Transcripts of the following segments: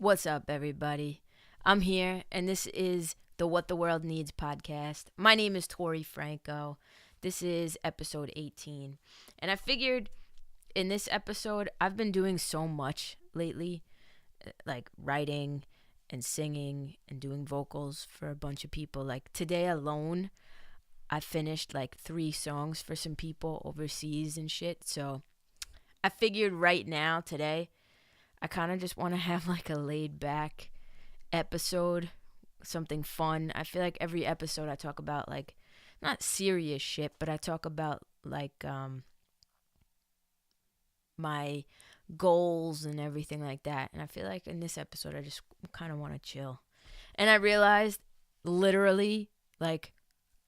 What's up, everybody? I'm here, and this is the What the World Needs podcast. My name is Tori Franco. This is episode 18. And I figured in this episode, I've been doing so much lately, like writing and singing and doing vocals for a bunch of people. Like today alone, I finished like 3 songs for some people overseas and shit. So I figured right now, today, I kind of just want to have like a laid back episode, something fun. I feel like every episode I talk about like not serious shit, but I talk about like my goals and everything like that. And I feel like in this episode I just kind of want to chill. And I realized literally like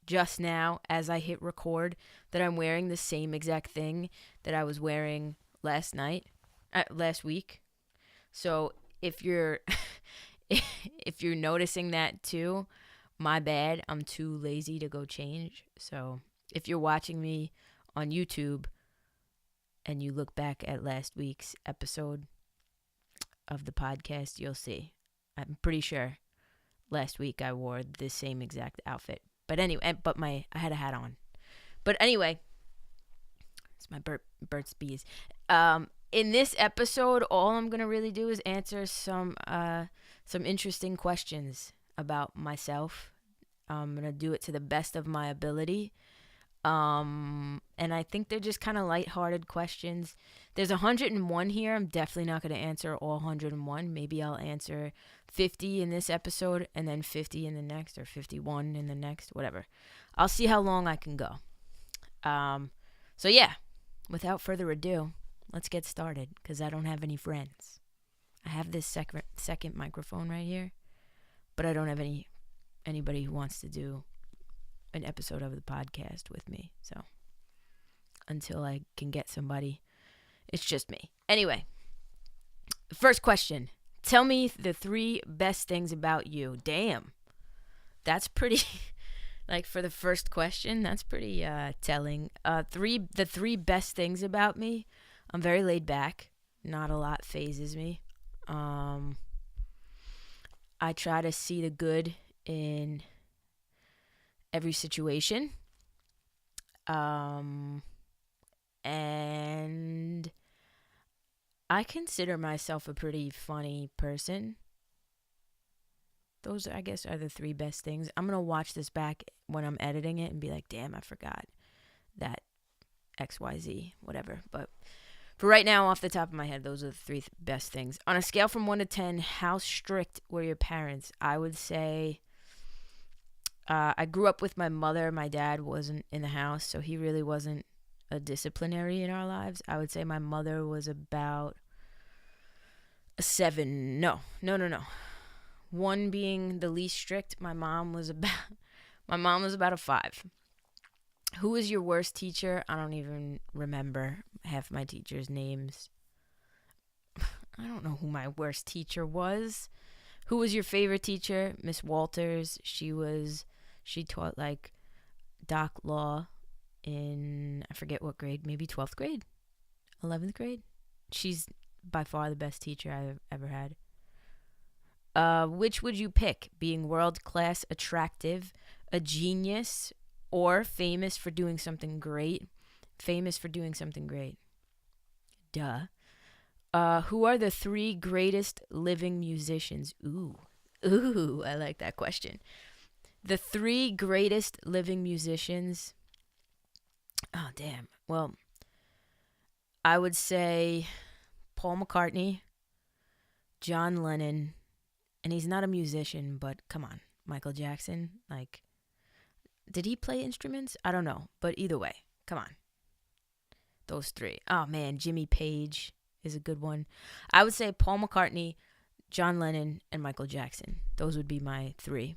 just now as I hit record that I'm wearing the same exact thing that I was wearing last week. So if you're if you're noticing that too, my bad. I'm too lazy to go change. So if you're watching me on YouTube and you look back at last week's episode of the podcast, you'll see. I'm pretty sure last week I wore the same exact outfit. But anyway, I had a hat on. But anyway, it's my Burt's Bees. In this episode, all I'm gonna really do is answer some interesting questions about myself. I'm gonna do it to the best of my ability. And I think they're just kind of lighthearted questions. There's 101 here. I'm definitely not gonna answer all 101. Maybe I'll answer 50 in this episode, and then 50 in the next, or 51 in the next. Whatever. I'll see how long I can go. So yeah, without further ado, let's get started, because I don't have any friends. I have this second microphone right here, but I don't have anybody who wants to do an episode of the podcast with me. So until I can get somebody, it's just me. Anyway, first question. Tell me the 3 best things about you. Damn. That's pretty like for the first question, that's pretty telling. The 3 best things about me. I'm very laid back. Not a lot phases me. I try to see the good in every situation. And I consider myself a pretty funny person. Those, I guess, are the 3 best things. I'm going to watch this back when I'm editing it and be like, damn, I forgot that XYZ, whatever. But for right now, off the top of my head, those are the 3 best things. On a scale from 1 to 10, how strict were your parents? I would say I grew up with my mother. My dad wasn't in the house, so he really wasn't a disciplinary in our lives. I would say my mother was about a 7. No. 1 being the least strict. My mom was about a 5. Who was your worst teacher? I don't even remember half my teachers' names. I don't know who my worst teacher was. Who was your favorite teacher? Miss Walters. She taught like doc law in, I forget what grade, maybe 12th grade, 11th grade. She's by far the best teacher I've ever had. Which would you pick? Being world-class, attractive, a genius, or famous for doing something great? Famous for doing something great. Duh. Who are the 3 greatest living musicians? Ooh, I like that question. The 3 greatest living musicians. Oh, damn. Well, I would say Paul McCartney, John Lennon, and he's not a musician, but come on, Michael Jackson. Like, did he play instruments? I don't know, but either way, come on. Those 3. Oh, man, Jimmy Page is a good one. I would say Paul McCartney, John Lennon, and Michael Jackson. Those would be my 3.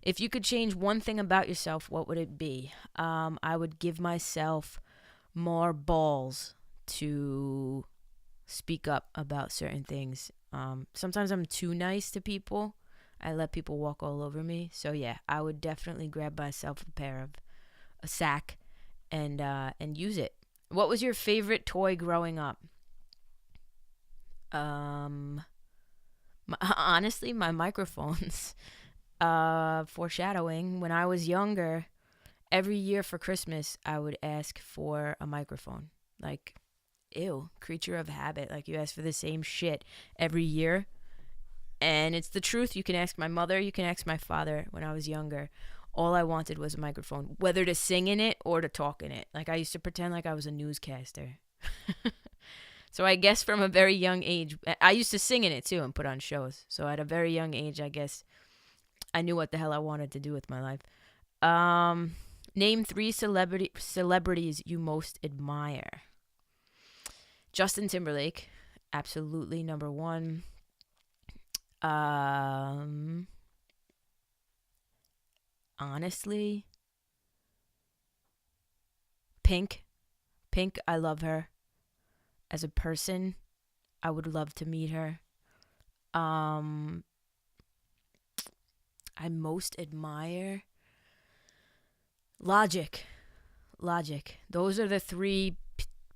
If you could change one thing about yourself, what would it be? I would give myself more balls to speak up about certain things. Sometimes I'm too nice to people. I let people walk all over me. So yeah, I would definitely grab myself a sack and use it. What was your favorite toy growing up? Honestly, my microphones. Foreshadowing. When I was younger, every year for Christmas, I would ask for a microphone. Like, ew, creature of habit. Like, you ask for the same shit every year. And it's the truth. You can ask my mother, you can ask my father. When I was younger, all I wanted was a microphone, whether to sing in it or to talk in it. Like, I used to pretend like I was a newscaster. So I guess from a very young age, I used to sing in it too and put on shows. So at a very young age, I guess I knew what the hell I wanted to do with my life. Name 3 celebrities you most admire. Justin Timberlake, absolutely number 1. Honestly, Pink, I love her. As a person, I would love to meet her. I most admire Logic. Those are the 3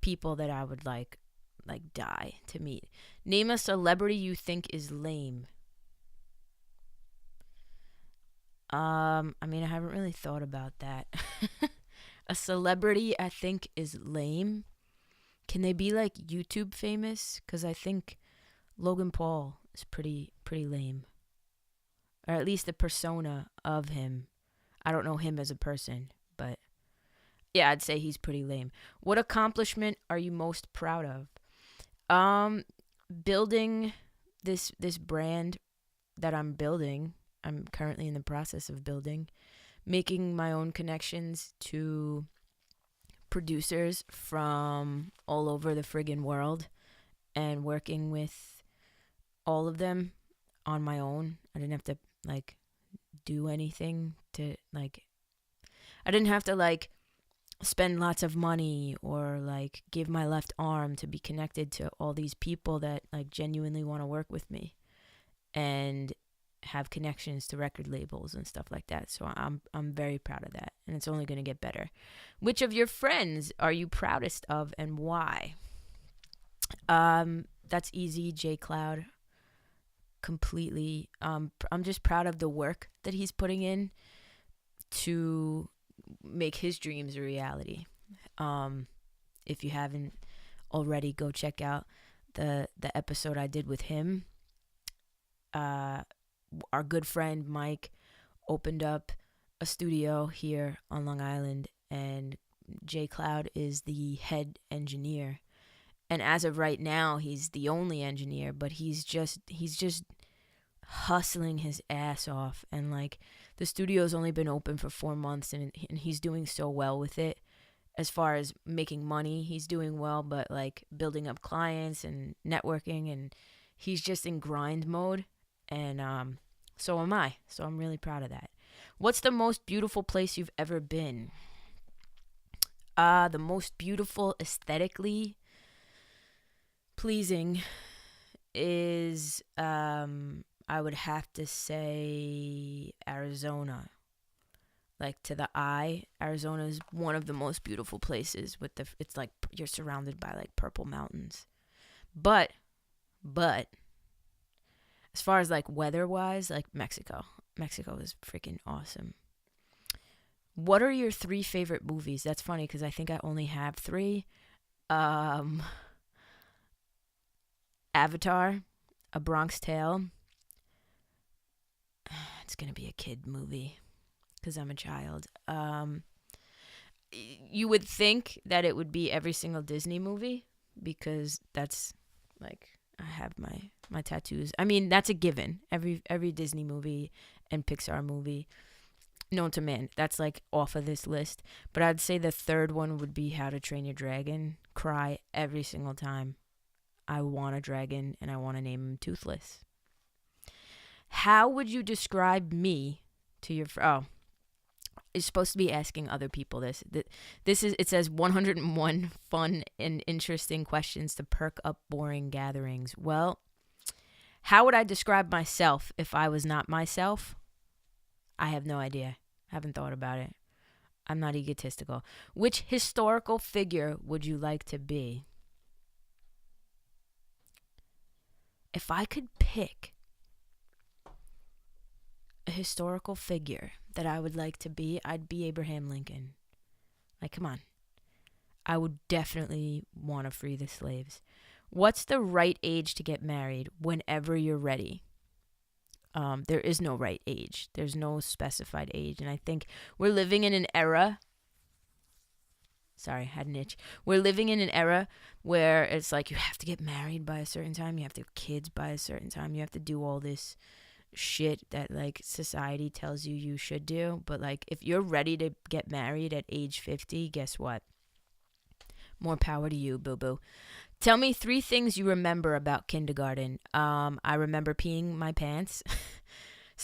people that I would like die to meet. Name a celebrity you think is lame. I mean, I haven't really thought about that. A celebrity I think is lame. Can they be like YouTube famous? Because I think Logan Paul is pretty lame. Or at least the persona of him. I don't know him as a person, but yeah, I'd say he's pretty lame. What accomplishment are you most proud of? Building this brand that I'm building. I'm currently in the process of building, making my own connections to producers from all over the friggin' world and working with all of them on my own. I didn't have to do anything to I didn't have to spend lots of money or give my left arm to be connected to all these people that genuinely want to work with me and have connections to record labels and stuff like that. So I'm very proud of that, and it's only going to get better. Which of your friends are you proudest of and why? That's easy, J Cloud. Completely. I'm just proud of the work that he's putting in to make his dreams a reality. If you haven't already, go check out the episode I did with him. Our good friend Mike opened up a studio here on Long Island, and J Cloud is the head engineer. And as of right now, he's the only engineer, but he's just hustling his ass off. And the studio's only been open for 4 months, and he's doing so well with it. As far as making money, he's doing well, but building up clients and networking, and he's just in grind mode. And so am I. So I'm really proud of that. What's the most beautiful place you've ever been? The most beautiful, aesthetically pleasing is I would have to say Arizona. To the eye, Arizona is one of the most beautiful places. It's you're surrounded by purple mountains. But as far as weather-wise, Mexico is freaking awesome. What are your 3 favorite movies? That's funny because I think I only have 3. Avatar, A Bronx Tale. It's gonna be a kid movie because I'm a child. You would think that it would be every single Disney movie because that's I have my tattoos. I mean, that's a given. Every Disney movie and Pixar movie known to man, that's off of this list. But I'd say the third one would be How to Train Your Dragon. Cry every single time. I want a dragon and I want to name him Toothless. How would you describe me to your it's supposed to be asking other people this. It says 101 fun and interesting questions to perk up boring gatherings. Well, how would I describe myself if I was not myself? I have no idea. I haven't thought about it. I'm not egotistical. Which historical figure would you like to be? If I could pick historical figure that I would like to be, I'd be Abraham Lincoln. Like, come on. I would definitely want to free the slaves. What's the right age to get married? Whenever you're ready. There is no right age. There's no specified age. And I think we're living in an era. Sorry, I had an itch. We're living in an era where it's like you have to get married by a certain time. You have to have kids by a certain time. You have to do all this shit that like society tells you should do. But like if you're ready to get married at age 50, guess what? More power to you, boo-boo. Tell me 3 things you remember about kindergarten. I remember peeing my pants,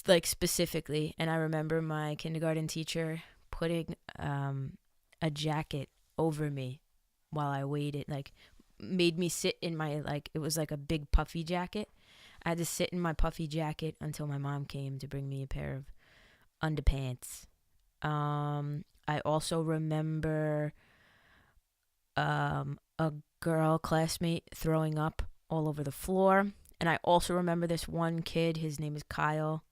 like specifically, and I remember my kindergarten teacher putting a jacket over me while I waited, like made me sit in my, like, it was like a big puffy jacket. I had to sit in my puffy jacket until my mom came to bring me a pair of underpants. I also remember a girl classmate throwing up all over the floor. And I also remember this one kid, his name is Kyle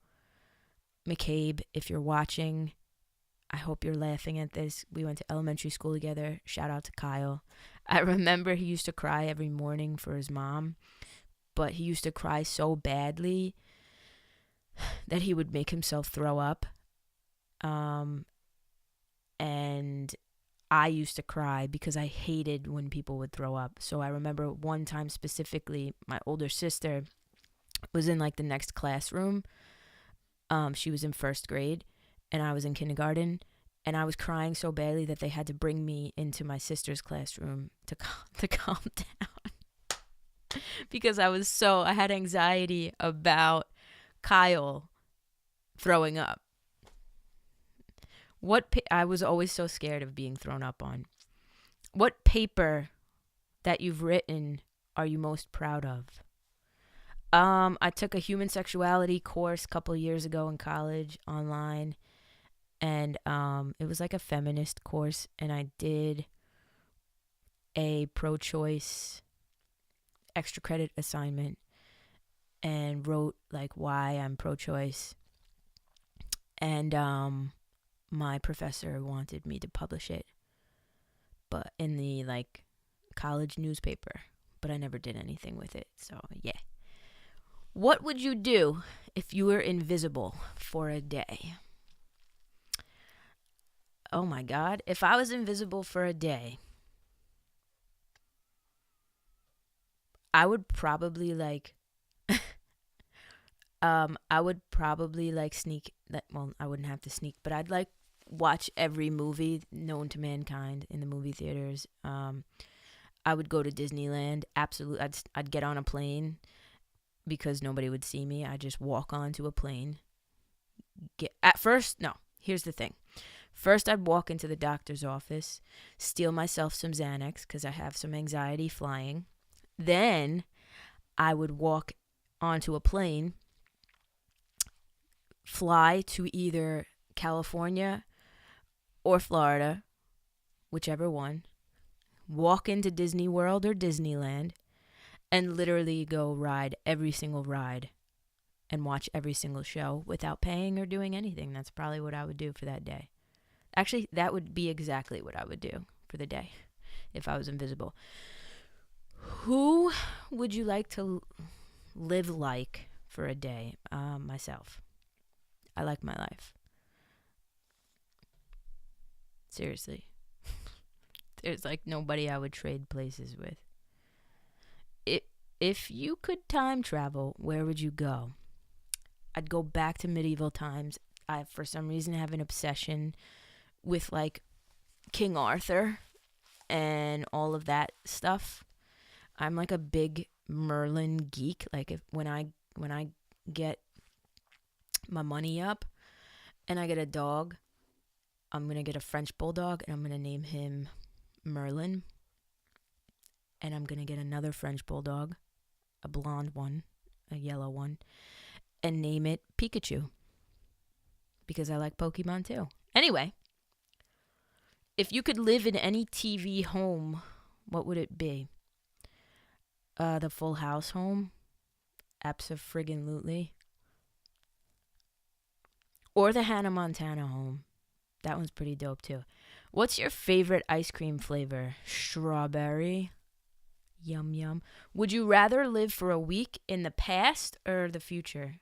McCabe. If you're watching, I hope you're laughing at this. We went to elementary school together. Shout out to Kyle. I remember he used to cry every morning for his mom, but he used to cry so badly that he would make himself throw up. And I used to cry because I hated when people would throw up. So I remember one time specifically, my older sister was in like the next classroom. She was in 1st grade and I was in kindergarten, and I was crying so badly that they had to bring me into my sister's classroom to calm down because I had anxiety about Kyle throwing up. I was always so scared of being thrown up on. What paper that you've written are you most proud of? I took a human sexuality course a couple years ago in college online, and it was like a feminist course, and I did a pro-choice extra credit assignment and wrote like why I'm pro-choice, and my professor wanted me to publish it, but in the like college newspaper, but I never did anything with it. So yeah. What would you do if you were invisible for a day? Oh my God. If I was invisible for a day, I would probably like sneak that. Well, I wouldn't have to sneak, but I'd like watch every movie known to mankind in the movie theaters. I would go to Disneyland. Absolutely. I'd get on a plane because nobody would see me. I'd just walk onto a plane. Here's the thing. First, I'd walk into the doctor's office, steal myself some Xanax because I have some anxiety flying. Then I would walk onto a plane, fly to either California or Florida, whichever one, walk into Disney World or Disneyland, and literally go ride every single ride and watch every single show without paying or doing anything. That's probably what I would do for that day. Actually, that would be exactly what I would do for the day if I was invisible. Who would you like to live like for a day? Myself. I like my life. Seriously. There's like nobody I would trade places with. If you could time travel, where would you go? I'd go back to medieval times. I, for some reason, have an obsession with like King Arthur and all of that stuff. I'm like a big Merlin geek. Like when I get my money up and I get a dog, I'm gonna get a French bulldog and I'm gonna name him Merlin. And I'm gonna get another French bulldog, a blonde one, a yellow one, and name it Pikachu because I like Pokemon too. Anyway, if you could live in any TV home, what would it be? The Full House home. Abso-friggin-lutely. Or the Hannah Montana home. That one's pretty dope too. What's your favorite ice cream flavor? Strawberry. Yum yum. Would you rather live for a week in the past or the future?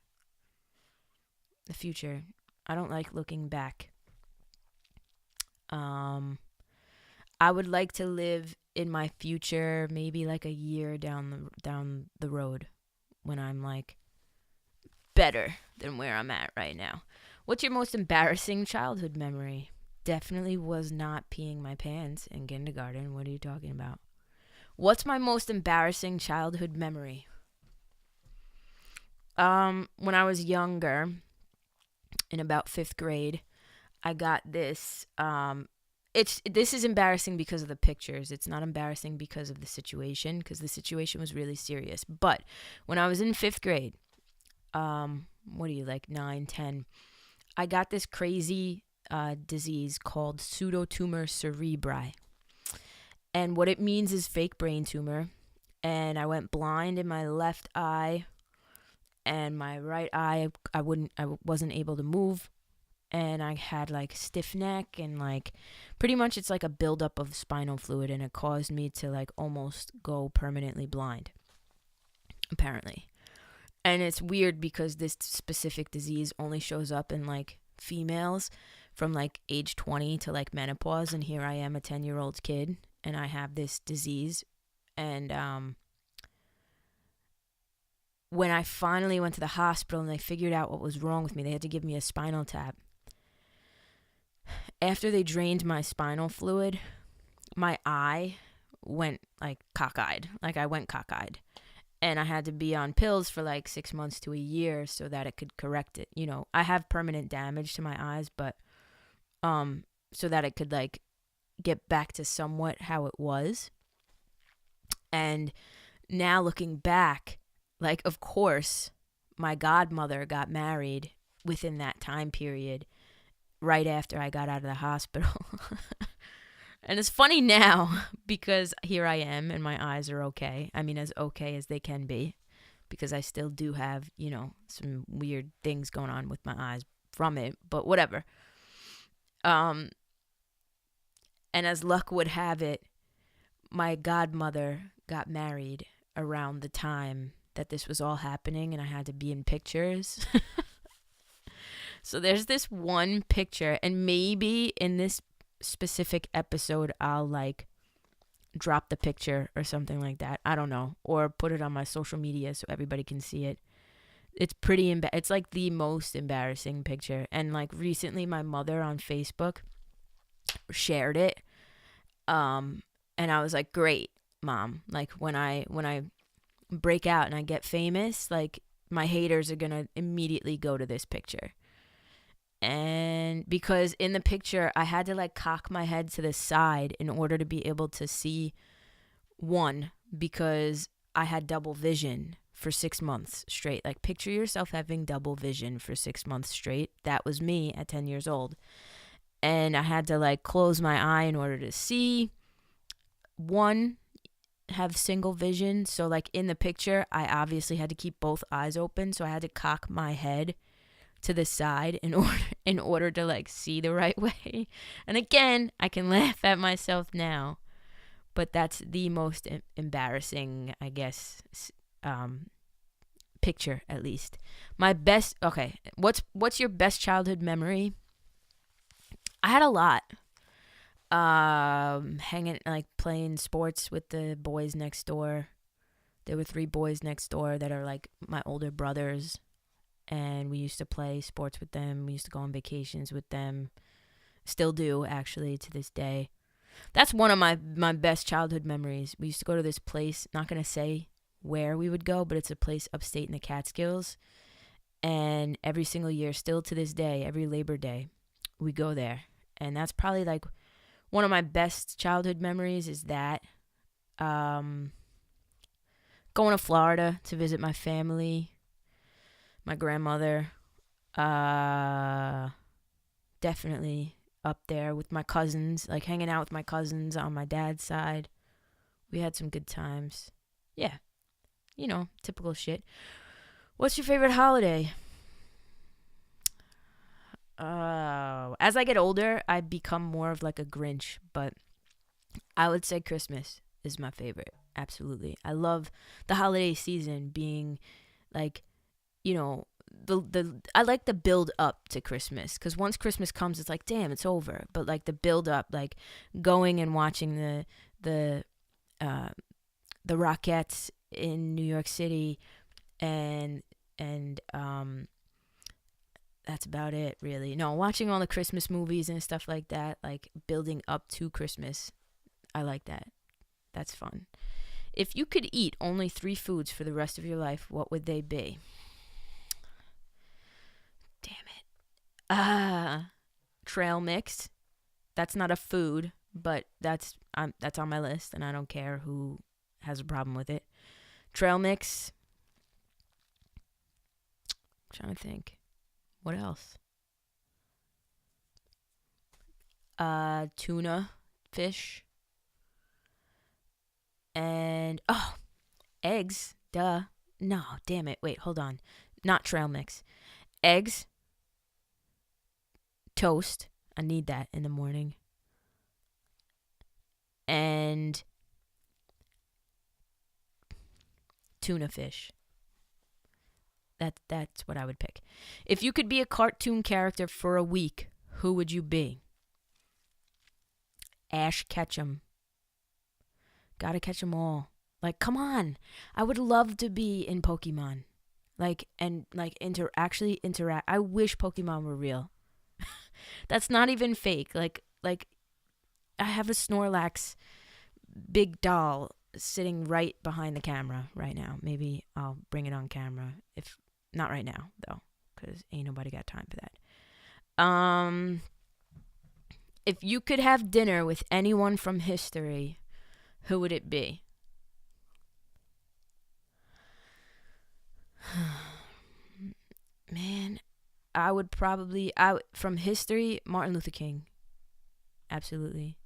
The future. I don't like looking back. I would like to live in my future, maybe like a year down the road, when I'm like better than where I'm at right now. What's your most embarrassing childhood memory? Definitely was not peeing my pants in kindergarten. What are you talking about? What's my most embarrassing childhood memory? When I was younger, in about 5th grade, I got this. This is embarrassing because of the pictures. It's not embarrassing because of the situation, because the situation was really serious. But when I was in 5th grade, what are you, like 9, 10? I got this crazy disease called pseudotumor cerebri. And what it means is fake brain tumor. And I went blind in my left eye, and my right eye, I wasn't able to move. And I had like stiff neck, and like pretty much it's like a buildup of spinal fluid, and it caused me to like almost go permanently blind, apparently. And it's weird because this specific disease only shows up in like females from like age 20 to like menopause. And here I am, a 10-year-old kid, and I have this disease. And when I finally went to the hospital and they figured out what was wrong with me, they had to give me a spinal tap. After they drained my spinal fluid, my eye went like cockeyed. Like I went cockeyed. And I had to be on pills for like 6 months to a year so that it could correct it. You know, I have permanent damage to my eyes, but so that it could like get back to somewhat how it was. And now looking back, like, of course, my godmother got married within that time period, right after I got out of the hospital. And it's funny now because here I am and my eyes are okay. I mean, as okay as they can be, because I still do have, you know, some weird things going on with my eyes from it, but whatever. And as luck would have it, my godmother got married around the time that this was all happening, and I had to be in pictures. So there's this one picture, and maybe in this specific episode I'll like drop the picture or something like that. I don't know, or put it on my social media so everybody can see it. It's pretty it's like the most embarrassing picture. And like recently my mother on Facebook shared it, and I was like, great, Mom, like when I break out and I get famous, like my haters are gonna immediately go to this picture. And because in the picture I had to like cock my head to the side in order to be able to see, one, because I had double vision for 6 months straight. Like, picture yourself having double vision for 6 months straight. That was me at 10 years old. And I had to like close my eye in order to see. One, have single vision. So like in the picture, I obviously had to keep both eyes open. So I had to cock my head to the side in order to like see the right way. And again, I can laugh at myself now, but that's the most embarrassing, I guess, picture, at least. My best, okay, what's your best childhood memory? I had a lot. Hanging, like playing sports with the boys next door. There were 3 boys next door that are like my older brothers, and we used to play sports with them. We used to go on vacations with them. Still do, actually, to this day. That's one of my best childhood memories. We used to go to this place, not going to say where we would go, but it's a place upstate in the Catskills. And every single year, still to this day, every Labor Day, we go there. And that's probably like one of my best childhood memories, is that. Going to Florida to visit my family, my grandmother, definitely up there with my cousins, like hanging out with my cousins on my dad's side. We had some good times. Yeah, you know, typical shit. What's your favorite holiday? As I get older, I become more of like a Grinch, but I would say Christmas is my favorite. Absolutely. I love the holiday season being like, you know, the I like the build up to Christmas, cuz once Christmas comes it's like, damn, it's over. But like the build up, like going and watching the uh the Rockettes in New York City, and that's about it, really. No, watching all the Christmas movies and stuff like that, like building up to Christmas. I like that. That's fun. If you could eat only 3 foods for the rest of your life, what would they be? Damn it. Trail mix. That's not a food, but that's on my list, and I don't care who has a problem with it. Trail mix. I'm trying to think. What else? Tuna fish. And eggs. Duh. No, damn it. Wait, hold on. Not trail mix. Eggs. Toast. I need that in the morning. And tuna fish. That's what I would pick. If you could be a cartoon character for a week, who would you be? Ash Ketchum. Gotta catch them all. Like, come on. I would love to be in Pokemon. Actually interact. I wish Pokemon were real. That's not even fake. Like I have a Snorlax big doll sitting right behind the camera right now. Maybe I'll bring it on camera. If not right now though, because ain't nobody got time for that. If you could have dinner with anyone from history, who would it be? Man, I would probably from history, Martin Luther King. Absolutely.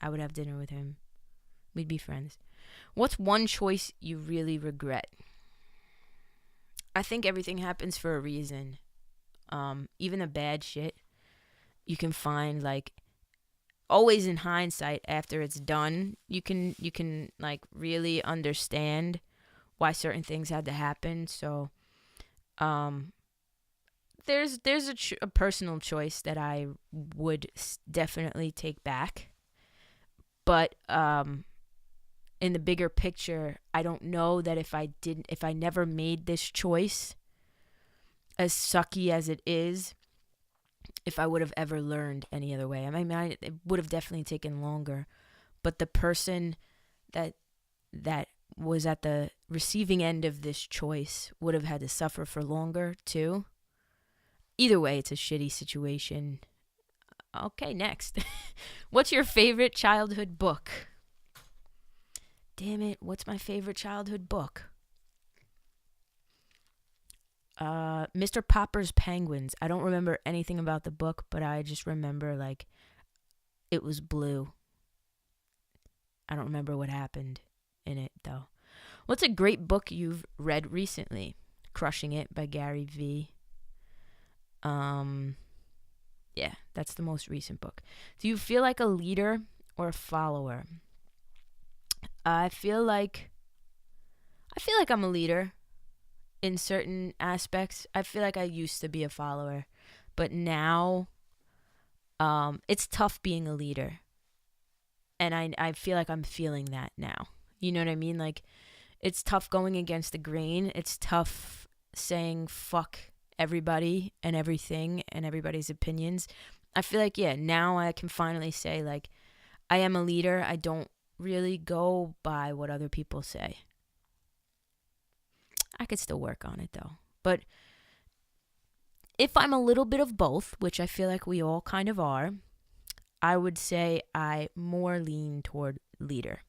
I would have dinner with him. We'd be friends. What's one choice you really regret? I think everything happens for a reason. Even the bad shit, you can find, like, always in hindsight after it's done, you can like really understand why certain things had to happen. So there's a personal choice that I would definitely take back, but in the bigger picture, I don't know that if I never made this choice, as sucky as it is, if I would have ever learned any other way. I mean, it would have definitely taken longer, but the person that was at the receiving end of this choice would have had to suffer for longer too. Either way, it's a shitty situation. Okay, next. What's your favorite childhood book? Damn it, what's my favorite childhood book? Mr. Popper's Penguins. I don't remember anything about the book, but I just remember, like, it was blue. I don't remember what happened in it, though. What's a great book you've read recently? Crushing It by Gary V. Yeah, that's the most recent book. Do you feel like a leader or a follower? I feel like I'm a leader in certain aspects. I feel like I used to be a follower, but now it's tough being a leader. And I feel like I'm feeling that now. You know what I mean? Like, it's tough going against the grain. It's tough saying fuck everybody and everything and everybody's opinions. I feel like, yeah, now I can finally say, like, I am a leader. I don't really go by what other people say. I could still work on it, though. But if I'm a little bit of both, which I feel like we all kind of are, I would say I more lean toward leader.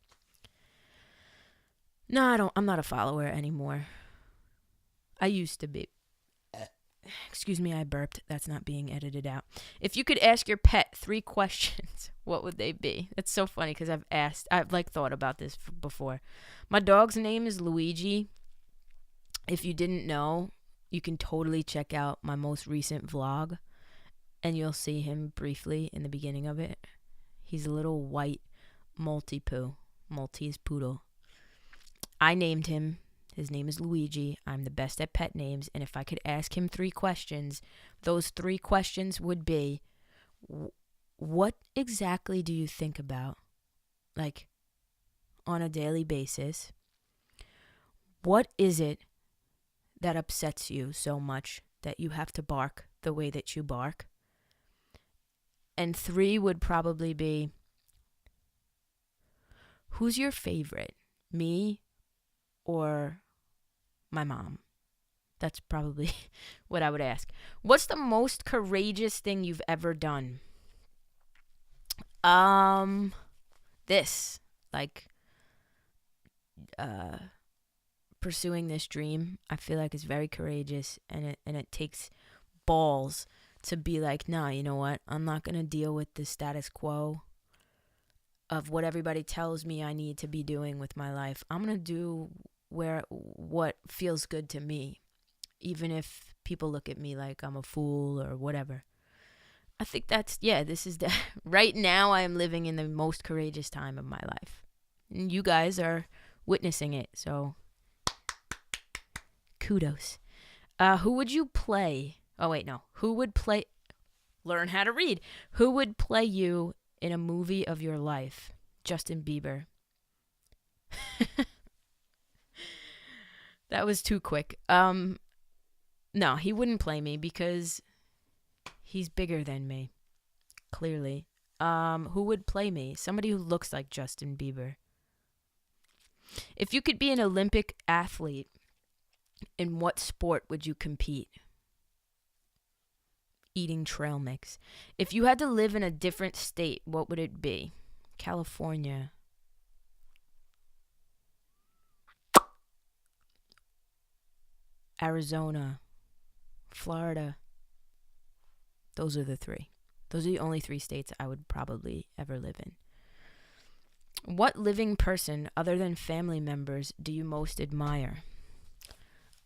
No, I'm not a follower anymore. I used to be. Excuse me, I burped. That's not being edited out. If you could ask your pet 3 questions, what would they be? It's so funny because I've like thought about this before. My dog's name is Luigi. If you didn't know, you can totally check out my most recent vlog and you'll see him briefly in the beginning of it. He's a little white Maltese poodle. I named him. His name is Luigi. I'm the best at pet names, and if I could ask him 3 questions, those 3 questions would be, what exactly do you think about, like, on a daily basis? What is it that upsets you so much that you have to bark the way that you bark? And 3 would probably be, who's your favorite, me or my mom? That's probably what I would ask. What's the most courageous thing you've ever done? This, like, pursuing this dream, I feel like is very courageous, and it takes balls to be like, nah, you know what? I'm not gonna deal with the status quo of what everybody tells me I need to be doing with my life. I'm gonna do what feels good to me, even if people look at me like I'm a fool or whatever. I think this is right now I am living in the most courageous time of my life. And you guys are witnessing it, so kudos. Who would you play? Oh, wait, no. Who would play? Learn how to read. Who would play you in a movie of your life? Justin Bieber. That was too quick. No, he wouldn't play me because he's bigger than me, clearly. Who would play me? Somebody who looks like Justin Bieber. If you could be an Olympic athlete, in what sport would you compete? Eating trail mix. If you had to live in a different state, what would it be? California. Arizona. Florida. Those are the 3. Those are the only 3 states I would probably ever live in. What living person, other than family members, do you most admire?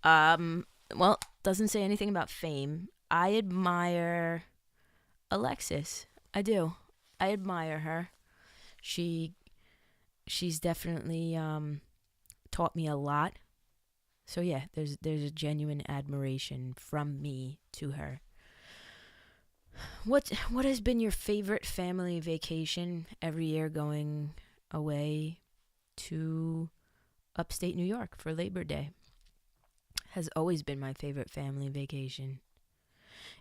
Well, doesn't say anything about fame. I admire Alexis. I do. I admire her. She's definitely taught me a lot. So yeah, there's a genuine admiration from me to her. What has been your favorite family vacation every year, going away to upstate New York for Labor Day? Has always been my favorite family vacation.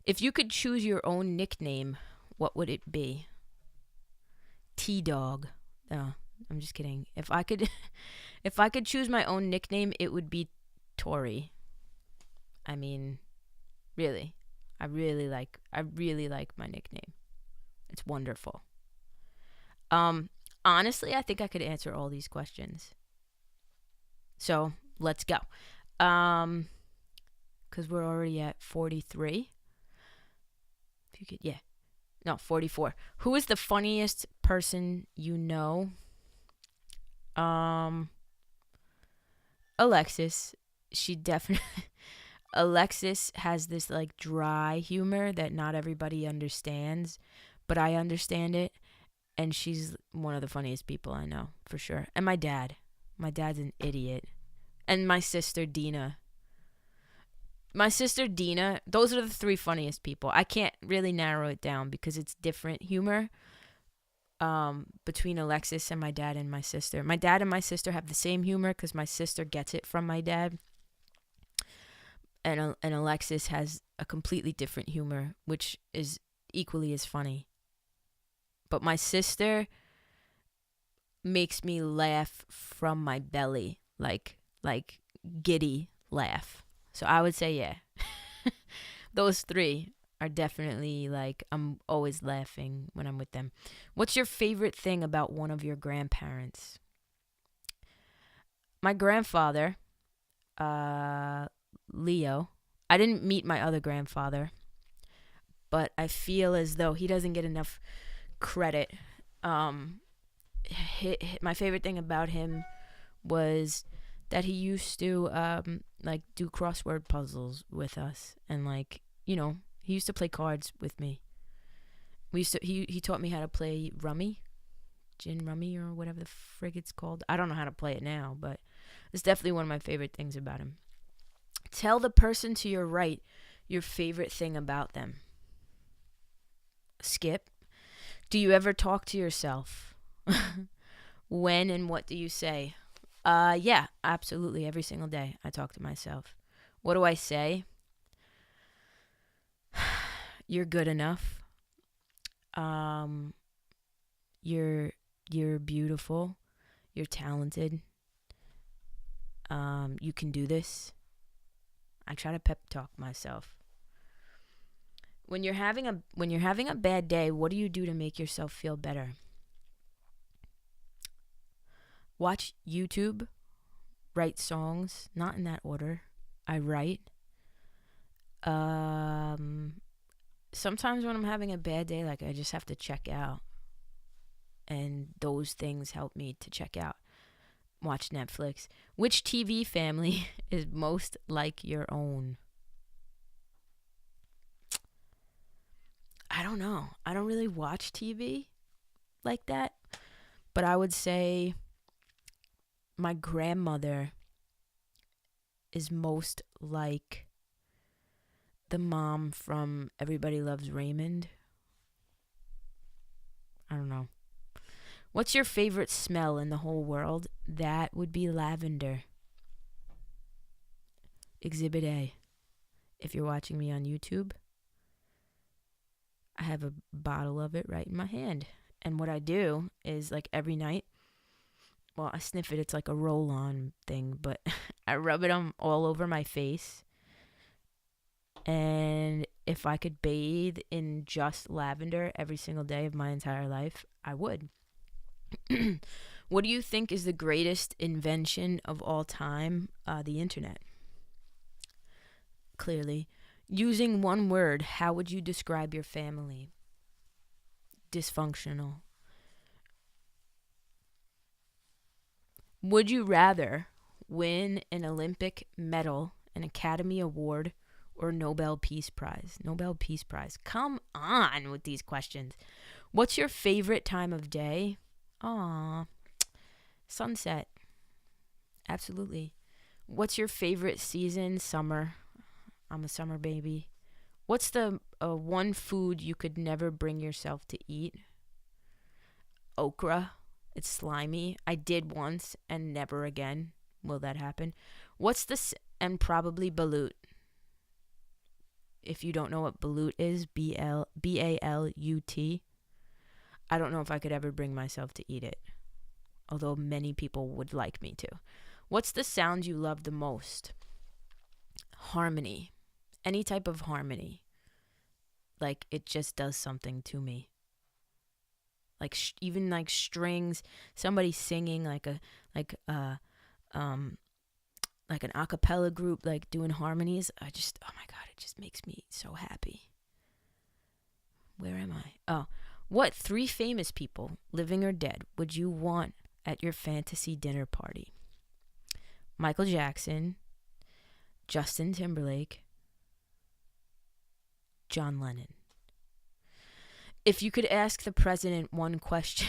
If you could choose your own nickname, what would it be? T-Dog. No, I'm just kidding. If I could choose my own nickname, it would be Tori. I mean, really. I really like my nickname. It's wonderful. Honestly, I think I could answer all these questions. So, let's go. 'Cause we're already at 43. If you could, 44. Who is the funniest person you know? Alexis. She definitely Alexis has this like dry humor that not everybody understands, but I understand it, and she's one of the funniest people I know, for sure. And my dad's an idiot. And my sister Dina. Those are the 3 funniest people. I can't really narrow it down because it's different humor between Alexis and my dad and my sister. My dad and my sister have the same humor because my sister gets it from my dad. And Alexis has a completely different humor, which is equally as funny. But my sister makes me laugh from my belly, like giddy laugh. So I would say, yeah, those 3 are definitely like, I'm always laughing when I'm with them. What's your favorite thing about one of your grandparents? My grandfather, Leo. I didn't meet my other grandfather, but I feel as though he doesn't get enough credit. My favorite thing about him was that he used to like do crossword puzzles with us, and like, he used to play cards with me. He taught me how to play rummy, gin rummy, or whatever the frig it's called. I don't know how to play it now, but it's definitely one of my favorite things about him. Tell the person to your right your favorite thing about them. Skip. Do you ever talk to yourself? When and what do you say? Yeah, absolutely. Every single day I talk to myself. What do I say? You're good enough. You're beautiful. You're talented. You can do this. I try to pep talk myself. When you're having a bad day, what do you do to make yourself feel better? Watch YouTube, write songs, not in that order. I write. Sometimes when I'm having a bad day, like I just have to check out. And those things help me to check out. Watch Netflix. Which TV family is most like your own? I don't know. I don't really watch TV like that. But I would say my grandmother is most like the mom from Everybody Loves Raymond. I don't know. What's your favorite smell in the whole world? That would be lavender. Exhibit A. If you're watching me on YouTube, I have a bottle of it right in my hand. And what I do is, like, every night, well, I sniff it. It's like a roll-on thing, but I rub it all over my face. And if I could bathe in just lavender every single day of my entire life, I would. What do you think is the greatest invention of all time? The internet. Clearly. Using one word, how would you describe your family? Dysfunctional. Would you rather win an Olympic medal, an Academy Award, or Nobel Peace Prize? Nobel Peace Prize. Come on with these questions. What's your favorite time of day? Aw, sunset. Absolutely. What's your favorite season? Summer. I'm a summer baby. What's the one food you could never bring yourself to eat? Okra. It's slimy. I did once and never again. Will that happen? What's this? And probably balut. If you don't know what balut is, B-A-L-U-T. I don't know if I could ever bring myself to eat it, although many people would like me to. What's the sound you love the most? Harmony. Any type of harmony. Like, it just does something to me. Like, even like strings, somebody singing like an a cappella group, like doing harmonies. Oh my God, it just makes me so happy. Where am I? Oh. What 3 famous people, living or dead, would you want at your fantasy dinner party? Michael Jackson, Justin Timberlake, John Lennon. If you could ask the president one question,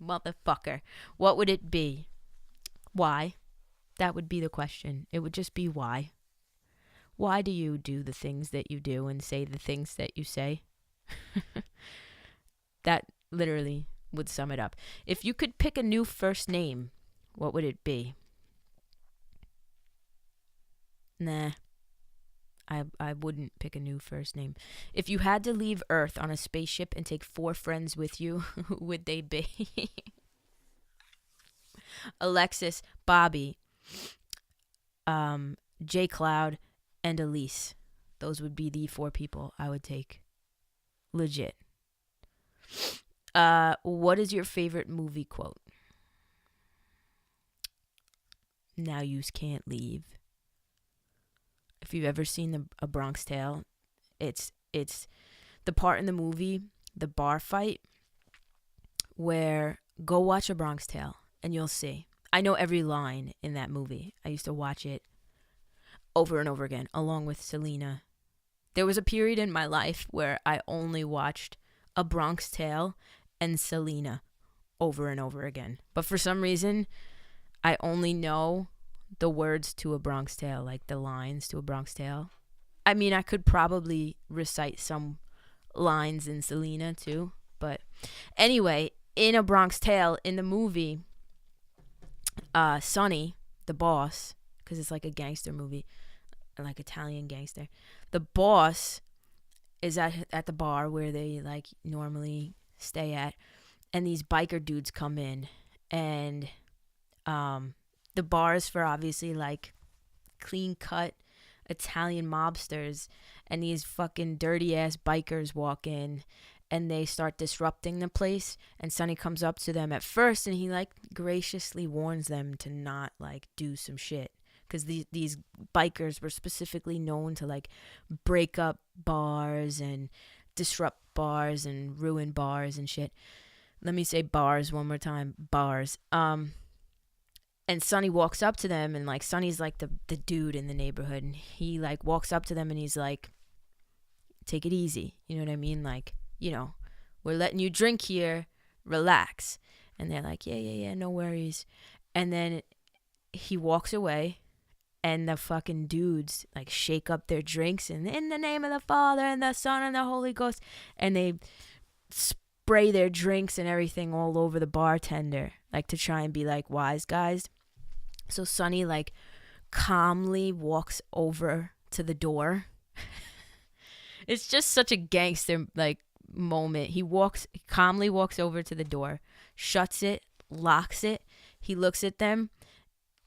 motherfucker, what would it be? Why? That would be the question. It would just be why. Why do you do the things that you do and say the things that you say? That literally would sum it up. If you could pick a new first name, what would it be? Nah. I wouldn't pick a new first name. If you had to leave Earth on a spaceship and take 4 friends with you, who would they be? Alexis, Bobby, J Cloud, and Elise. Those would be the 4 people I would take. Legit. What is your favorite movie quote? Now yous can't leave. If you've ever seen A Bronx Tale, it's the part in the movie, the bar fight, where go watch A Bronx Tale and you'll see. I know every line in that movie. I used to watch it over and over again, along with Selena. There was a period in my life where I only watched A Bronx Tale and Selena over and over again. But for some reason, I only know the words to A Bronx Tale, like the lines to A Bronx Tale. I mean, I could probably recite some lines in Selena too. But anyway, in A Bronx Tale, in the movie, Sonny, the boss, because it's like a gangster movie, like Italian gangster, the boss is at the bar where they like normally stay at, and these biker dudes come in, and the bar is for obviously like clean cut Italian mobsters, and these fucking dirty ass bikers walk in and they start disrupting the place, and Sonny comes up to them at first and he like graciously warns them to not like do some shit, because these bikers were specifically known to like break up bars and disrupt bars and ruin bars and shit. Let me say bars one more time. Bars. And Sonny walks up to them, and like Sonny's like the dude in the neighborhood, and he like walks up to them and he's like, take it easy. You know what I mean? Like, you know, we're letting you drink here, relax. And they're like, yeah, no worries. And then he walks away, and the fucking dudes like shake up their drinks, and in the name of the Father and the Son and the Holy Ghost, and they spray their drinks and everything all over the bartender, like to try and be like wise guys. So Sonny like calmly walks over to the door. It's just such a gangster like moment. He calmly walks over to the door, shuts it, locks it. He looks at them,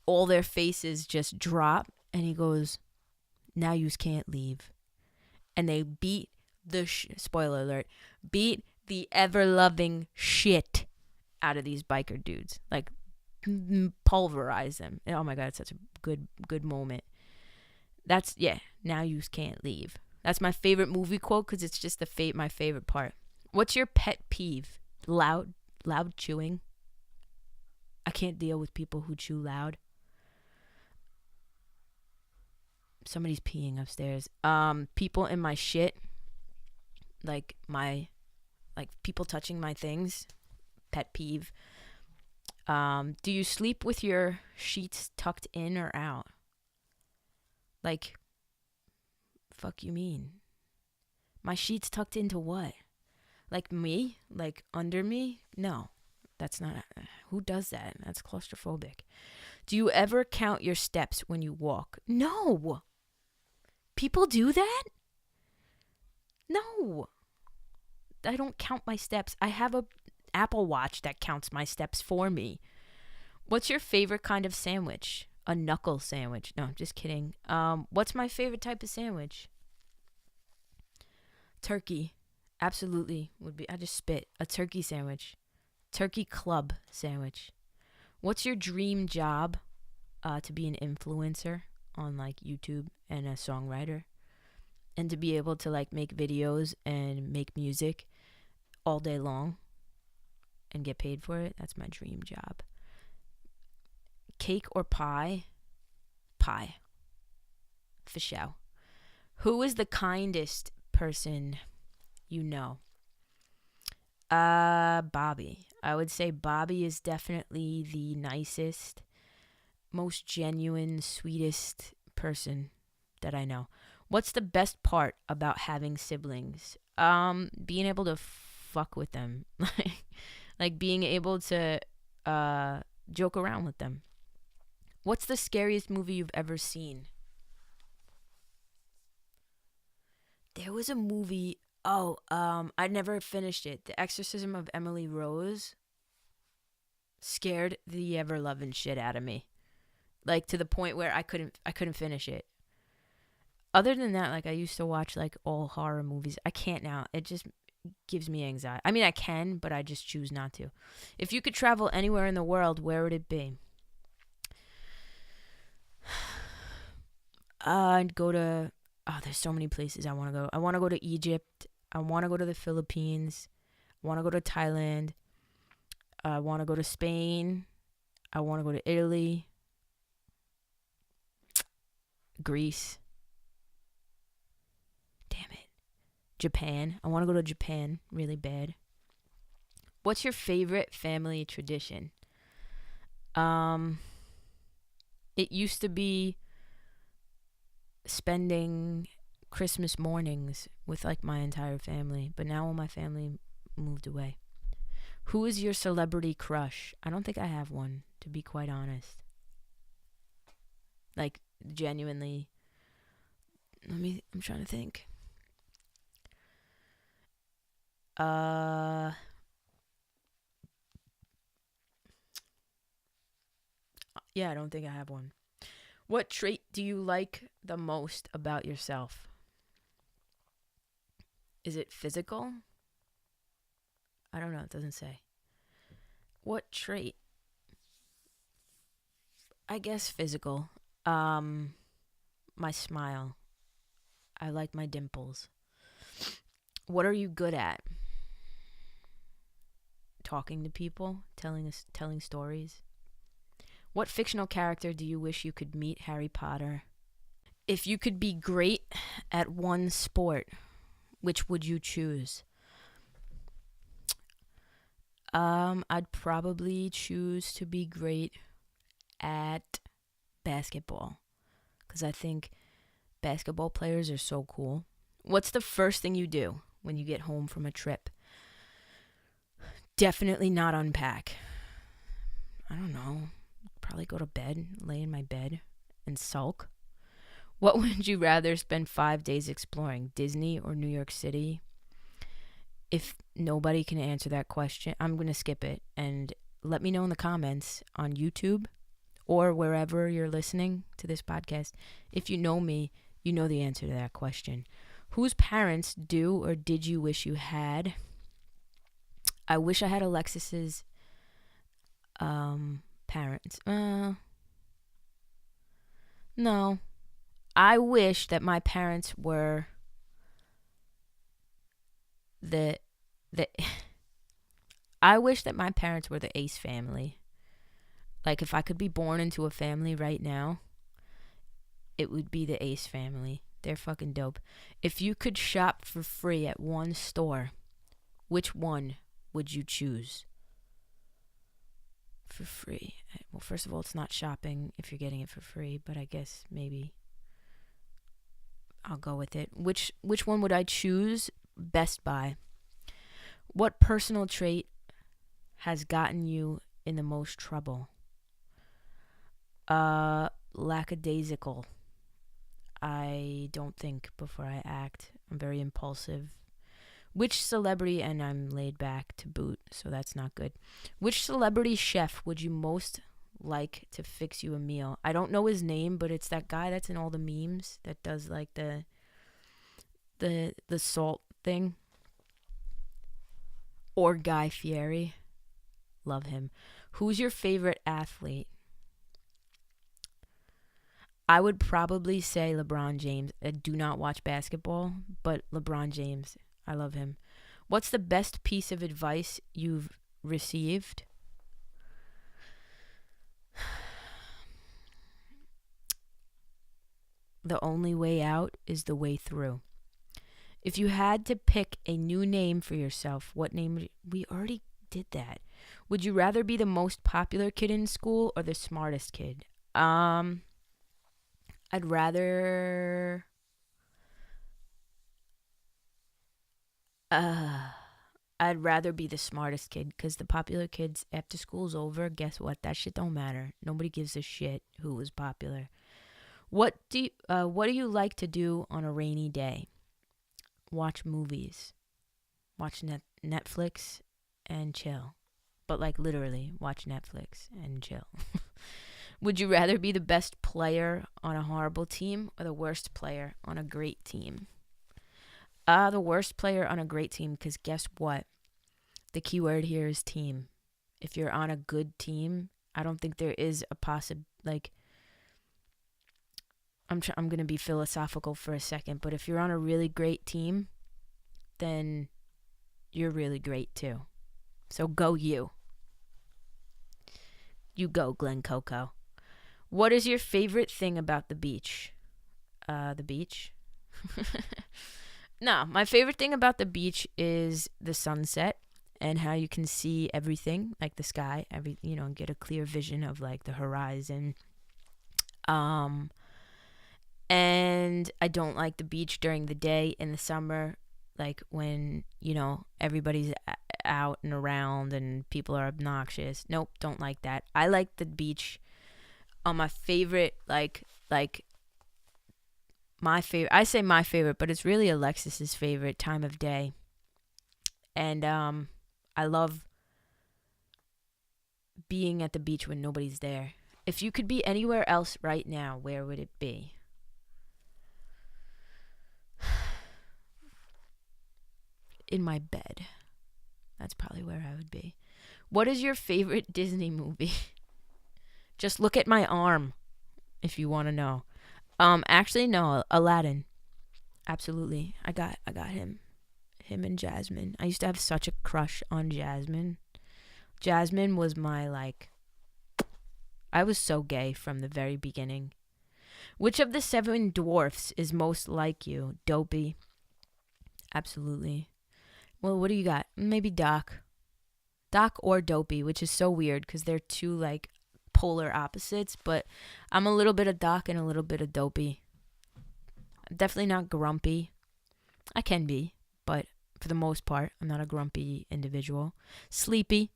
all their faces just drop, and he goes, now yous can't leave. And they beat spoiler alert, beat the ever-loving shit out of these biker dudes. Like, pulverize them. Oh my God, it's such a good moment. That's, yeah, now yous can't leave. That's my favorite movie quote, because it's just my favorite part. What's your pet peeve? Loud chewing. I can't deal with people who chew loud. Somebody's peeing upstairs. People in my shit. Like people touching my things. Pet peeve. Do you sleep with your sheets tucked in or out? Like, fuck you mean? My sheets tucked into what? Like me? Like under me? No, that's not. Who does that? That's claustrophobic. Do you ever count your steps when you walk? No. People do that? No. I don't count my steps. I have a Apple Watch that counts my steps for me. What's your favorite kind of sandwich? A knuckle sandwich. No, I'm just kidding. What's my favorite type of sandwich? Turkey. Absolutely would be. I just spit. A turkey sandwich. Turkey club sandwich. What's your dream job? To be an influencer on like YouTube and a songwriter, and to be able to like make videos and make music all day long and get paid for it. That's my dream job. Cake or pie? Pie. For sure. Who is the kindest person you know? Bobby. I would say Bobby is definitely the nicest, most genuine, sweetest person that I know. What's the best part about having siblings? Being able to fuck with them. Like being able to joke around with them. What's the scariest movie you've ever seen? There was a movie. I never finished it. The Exorcism of Emily Rose scared the ever-loving shit out of me. Like to the point where I couldn't finish it. Other than that, like I used to watch like all horror movies. I can't now. It just gives me anxiety. I mean, I can, but I just choose not to. If you could travel anywhere in the world, where would it be? I'd go to... Oh, there's so many places I want to go. I want to go to Egypt. I want to go to the Philippines. I want to go to Thailand. I want to go to Spain. I want to go to Italy. Greece. Damn it. Japan. I want to go to Japan really bad. What's your favorite family tradition? It used to be spending Christmas mornings with like my entire family, but now all my family moved away. Who is your celebrity crush? I don't think I have one, to be quite honest. Like, genuinely. I'm trying to think. Yeah, I don't think I have one. What trait do you like the most about yourself? Is it physical? I don't know. It doesn't say. What trait? I guess physical. My smile. I like my dimples. What are you good at? Talking to people, telling stories. What fictional character do you wish you could meet? Harry Potter. If you could be great at one sport, which would you choose? I'd probably choose to be great at basketball, because I think basketball players are so cool. What's the first thing you do when you get home from a trip? Definitely not unpack. I don't know. Probably go to bed, lay in my bed, and sulk. What would you rather spend 5 days exploring, Disney or New York City? If nobody can answer that question, I'm going to skip it. And let me know in the comments on YouTube or wherever you're listening to this podcast. If you know me, you know the answer to that question. Whose parents do or did you wish you had? I wish I had Alexis's parents. No. I wish that my parents were I wish that my parents were the Ace family. Like, if I could be born into a family right now, it would be the Ace family. They're fucking dope. If you could shop for free at one store, which one would you choose? For free. Well, first of all, it's not shopping if you're getting it for free, but I guess maybe I'll go with it. Which one would I choose? Best Buy. What personal trait has gotten you in the most trouble? Lackadaisical. I don't think before I act. I'm very impulsive. Which celebrity, and I'm laid back to boot, so that's not good. Which celebrity chef would you most like to fix you a meal? I don't know his name, but it's that guy that's in all the memes that does like the salt thing. Or Guy Fieri. Love him. Who's your favorite athlete? I would probably say LeBron James. I do not watch basketball, but LeBron James. I love him. What's the best piece of advice you've received? The only way out is the way through. If you had to pick a new name for yourself, what name would you... We already did that. Would you rather be the most popular kid in school or the smartest kid? I'd rather... I'd rather be the smartest kid, because the popular kids, after school's over, guess what? That shit don't matter. Nobody gives a shit who was popular. What do you like to do on a rainy day? Watch movies. Watch Netflix and chill. But like literally, watch Netflix and chill. Would you rather be the best player on a horrible team or the worst player on a great team? The worst player on a great team, because guess what? The key word here is team. If you're on a good team, I don't think there is a I'm going to be philosophical for a second, but if you're on a really great team, then you're really great too. So go you. You go, Glen Coco. What is your favorite thing about the beach? The beach? No, my favorite thing about the beach is the sunset and how you can see everything, like the sky, get a clear vision of like the horizon. Um, and I don't like the beach during the day in the summer, like when, everybody's out and around and people are obnoxious. Nope, don't like that. I like the beach on my favorite, my favorite, I say my favorite, but it's really Alexis's favorite time of day. And I love being at the beach when nobody's there. If you could be anywhere else right now, where would it be? In my bed. That's probably where I would be. What is your favorite Disney movie? Just look at my arm if you want to know. Actually no, Aladdin. Absolutely. I got him. Him and Jasmine. I used to have such a crush on Jasmine. Jasmine was my I was so gay from the very beginning. Which of the 7 dwarfs is most like you? Dopey. Absolutely. Well, what do you got? Maybe Doc. Doc or Dopey, which is so weird because they're two polar opposites, but I'm a little bit of Doc and a little bit of Dopey. I'm definitely not grumpy. I can be, but for the most part, I'm not a grumpy individual. Sleepy.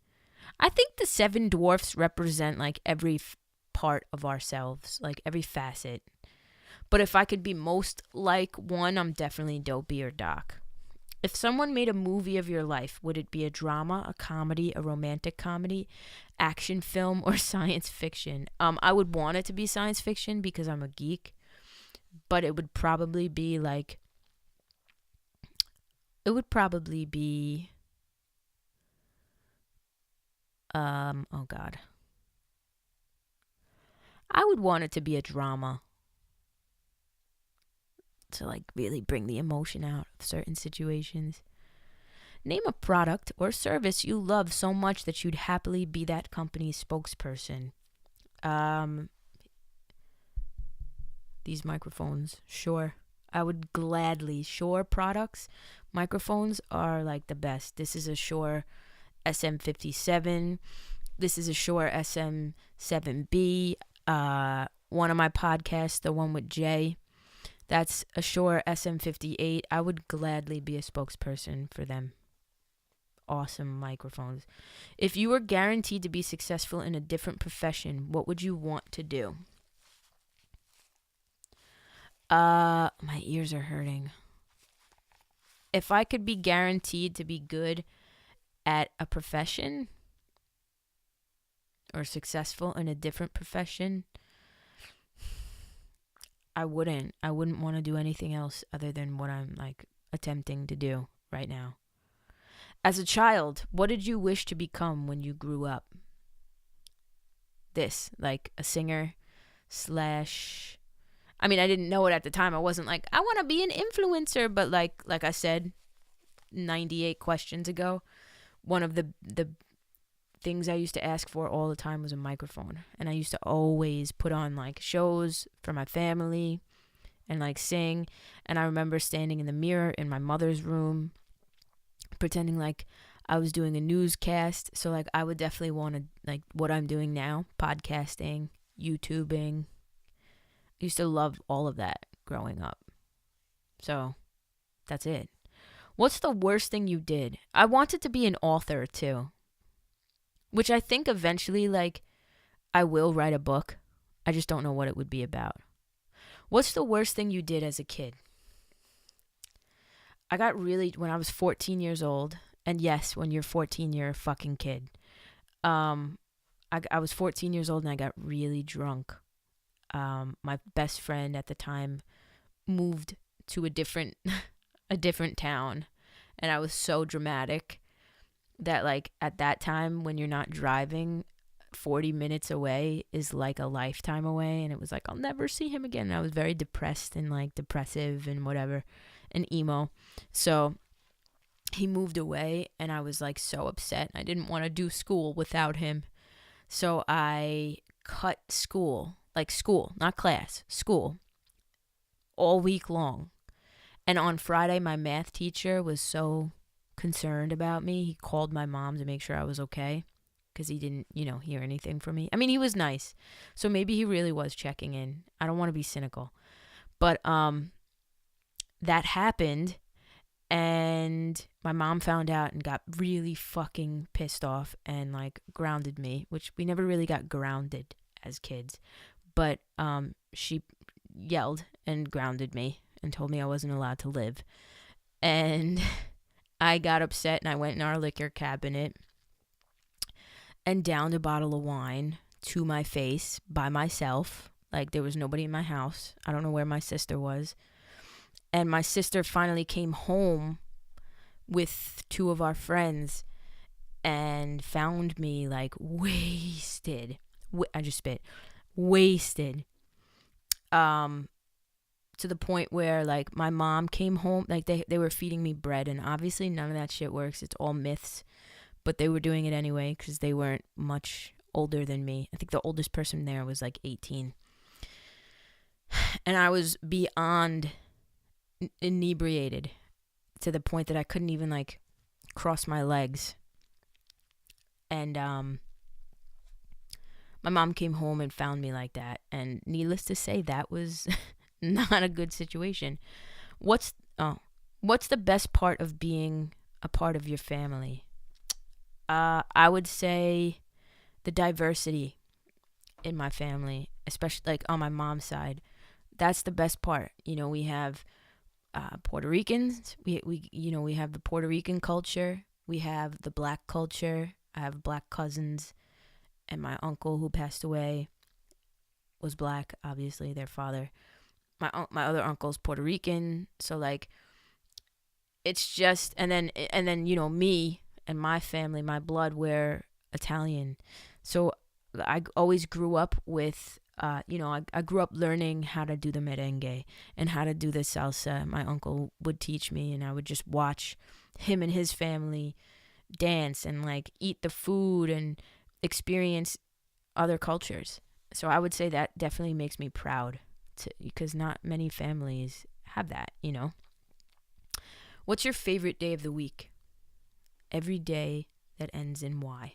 I think the 7 dwarfs represent every part of ourselves, every facet. But if I could be most like one, I'm definitely Dopey or Doc. If someone made a movie of your life, would it be a drama, a comedy, a romantic comedy, action film, or science fiction? I would want it to be science fiction because I'm a geek, but it would probably be oh God. I would want it to be a drama. To really bring the emotion out of certain situations. Name a product or service you love so much that you'd happily be that company's spokesperson. These microphones, Shure. I would gladly. Shure products, microphones are the best. This is a Shure SM57. This is a Shure SM7B. One of my podcasts, the one with Jay, that's a Shure SM58. I would gladly be a spokesperson for them. Awesome microphones. If you were guaranteed to be successful in a different profession, what would you want to do? My ears are hurting. If I could be guaranteed to be good at a profession or successful in a different profession, I wouldn't want to do anything else other than what I'm attempting to do right now. As a child, what did you wish to become when you grew up? This, a singer / I mean, I didn't know it at the time. I wasn't I want to be an influencer, but like I said 98 questions ago, one of the things I used to ask for all the time was a microphone. And I used to always put on shows for my family and sing. And I remember standing in the mirror in my mother's room, pretending I was doing a newscast. So I would definitely want to what I'm doing now, podcasting, YouTubing. I used to love all of that growing up. So that's it. What's the worst thing you did? I wanted to be an author too. Which I think eventually, I will write a book. I just don't know what it would be about. What's the worst thing you did as a kid? I got when I was 14 years old, and yes, when you're 14, you're a fucking kid. I was 14 years old and I got really drunk. My best friend at the time moved to a different town, and I was so dramatic that at that time when you're not driving, 40 minutes away is a lifetime away, and it was I'll never see him again. And I was very depressed and depressive and whatever and emo. So he moved away and I was so upset. I didn't want to do school without him. So I cut school, school, not class, school, all week long. And on Friday, my math teacher was so concerned about me. He called my mom to make sure I was okay because he didn't, hear anything from me. I mean, he was nice. So maybe he really was checking in. I don't want to be cynical. But that happened, and my mom found out and got really fucking pissed off and like grounded me, which we never really got grounded as kids. But she yelled and grounded me and told me I wasn't allowed to live. And I got upset and I went in our liquor cabinet and downed a bottle of wine to my face by myself. Like, there was nobody in my house. I don't know where my sister was. And my sister finally came home with two of our friends and found me like wasted. I just spit. Wasted. To the point where like my mom came home, like they were feeding me bread, and obviously none of that shit works. It's all myths, but they were doing it anyway because they weren't much older than me. I think the oldest person there was like 18. And I was beyond inebriated to the point that I couldn't even like cross my legs. And my mom came home and found me like that, and needless to say, that was not a good situation. What's the best part of being a part of your family? I would say the diversity in my family, especially like on my mom's side. That's the best part. We have Puerto Ricans. We have the Puerto Rican culture. We have the black culture. I have black cousins, and my uncle who passed away was black. Obviously, their father. My other uncle's Puerto Rican. So like, it's just and then me and my family, my blood, we're Italian. So I always grew up with. I grew up learning how to do the merengue and how to do the salsa. My uncle would teach me, and I would just watch him and his family dance and like eat the food and experience other cultures. So I would say that definitely makes me proud, because not many families have that, What's your favorite day of the week? Every day that ends in Y.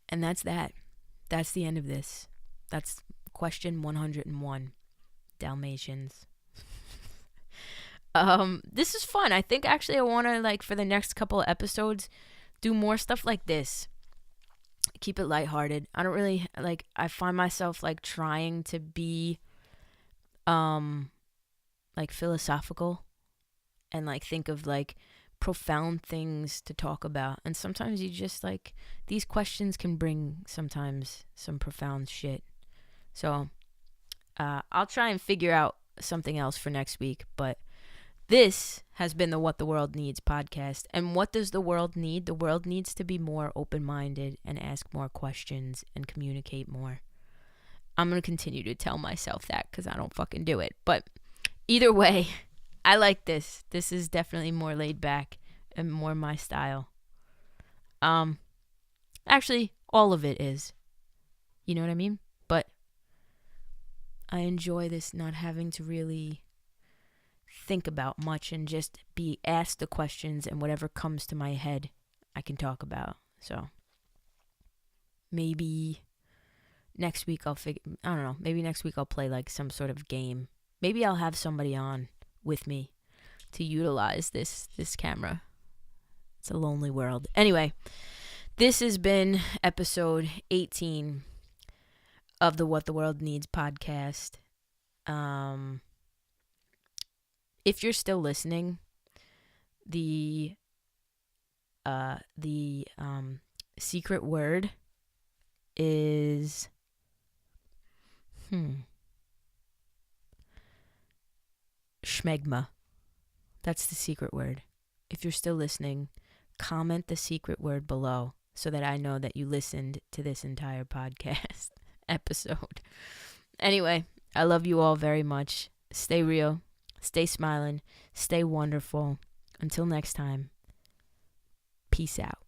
And that's that. That's the end of this. That's question 101. Dalmatians. This is fun. I think actually I want to, like, for the next couple of episodes, do more stuff like this. Keep it lighthearted. I don't really, like, I find myself, like, trying to be, like, philosophical and, like, think of, like, profound things to talk about. And sometimes you just, like, these questions can bring sometimes some profound shit. So, I'll try and figure out something else for next week, but this has been the What the World Needs podcast. And what does the world need? The world needs to be more open-minded and ask more questions and communicate more. I'm going to continue to tell myself that because I don't fucking do it. But either way, I like this. This is definitely more laid back and more my style. Actually, all of it is. You know what I mean? But I enjoy this, not having to really think about much and just be asked the questions, and whatever comes to my head I can talk about. So maybe next week I don't know, maybe next week I'll play like some sort of game. Maybe I'll have somebody on with me to utilize this camera. It's a lonely world. Anyway, this has been episode 18 of the What the World Needs podcast. If you're still listening, the secret word is schmegma. That's the secret word. If you're still listening, comment the secret word below so that I know that you listened to this entire podcast episode. Anyway, I love you all very much. Stay real. Stay smiling. Stay wonderful. Until next time, peace out.